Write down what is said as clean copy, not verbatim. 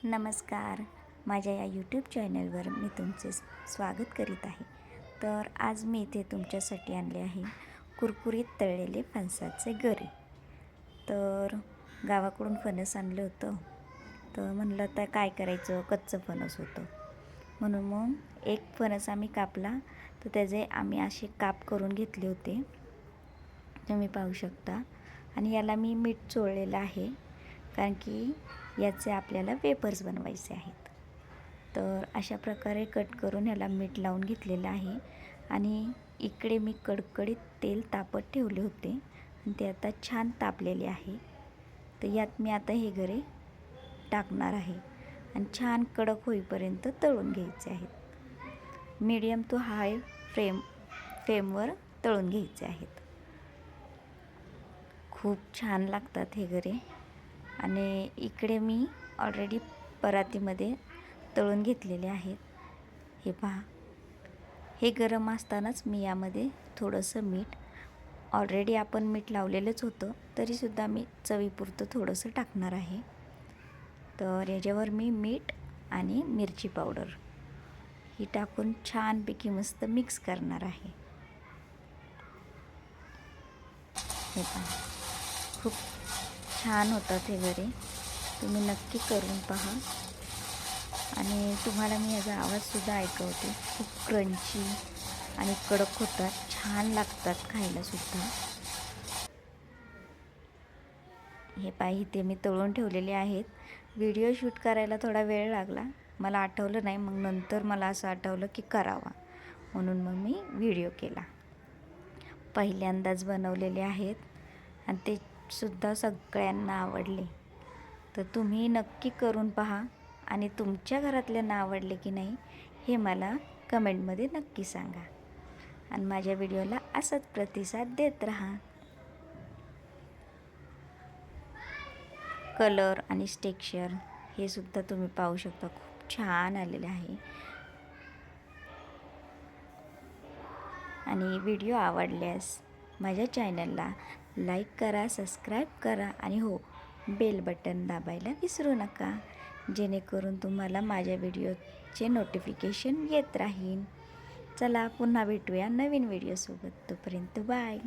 नमस्कार. माझ्या या यूट्यूब चॅनलवर मी तुमचे स्वागत करीत आहे. तर आज मी इथे तुमच्यासाठी आणले आहे कुरकुरीत तळलेले फणसाचे गरे. तर गावाकडून फणस आणलं होतं, तर म्हणलं तर काय करायचं, कच्चं फणस होतं म्हणून मग एक फणस आम्ही कापला. तर त्याचे आम्ही असे काप करून घेतले होते, तुम्ही पाहू शकता. आणि याला मी मीठ चोळलेलं आहे, कारण की याचे आपल्याला वेफर्स बनवायचे आहेत. तर अशा प्रकारे कट करून याला मीठ लावून घेतलेलं आहे. आणि इकडे मी कडकडीत तेल तापत ठेवले होते आणि ते आता छान तापलेले आहे. तर यात मी आता हे गरे टाकणार आहे आणि छान कडक होईपर्यंत तळून घ्यायचे आहेत. मीडियम टू हाय फ्लेमवर तळून घ्यायचे आहेत. खूप छान लागतात हे गरे. आणि इकडे मी ऑलरेडी परातीमध्ये तळून घेतलेले आहेत. हे पहा, हे गरम असतानाच मी यामध्ये थोडंसं मीठ, ऑलरेडी आपण मीठ लावलेलंच होतं तरीसुद्धा मी चवीपुरतं थोडंसं टाकणार आहे. तर याच्यावर मी मीठ आणि मिरची पावडर ही टाकून छानपैकी मस्त मिक्स करणार आहे. हे पहा, खूप छान होतात हे गरे. तुम्ही नक्की करून पहा. आणि तुम्हाला मी याचा आवाजसुद्धा ऐकवते. खूप क्रंची आणि कडक होतात, छान लागतात खायलासुद्धा. हे पहा, इथे मी तळून ठेवलेले आहेत. व्हिडिओ शूट करायला थोडा वेळ लागला, मला आठवलं नाही. मग नंतर मला असं आठवलं की करावा, म्हणून मग मी व्हिडिओ केला. पहिल्यांदाच बनवलेले आहेत आणि ते सुद्धा सगळ्यांना आवडले. तर तुम्ही नक्की करून पहा आणि तुमच्या घरातल्यांना आवडले की नाही हे मला कमेंटमध्ये नक्की सांगा. आणि माझ्या व्हिडिओला असंच प्रतिसाद देत राहा. कलर आणि टेक्स्चर हे सुद्धा तुम्ही पाहू शकता, खूप छान आलेले आहे. आणि व्हिडिओ आवडल्यास माझ्या चॅनलला लाईक करा, सबस्क्राईब करा आणि हो, बेल बटन दाबायला विसरू नका, जेणेकरून तुम्हाला माझ्या व्हिडिओचे नोटिफिकेशन येत राहील. चला, पुन्हा भेटूया नवीन व्हिडिओसोबत. तोपर्यंत बाय.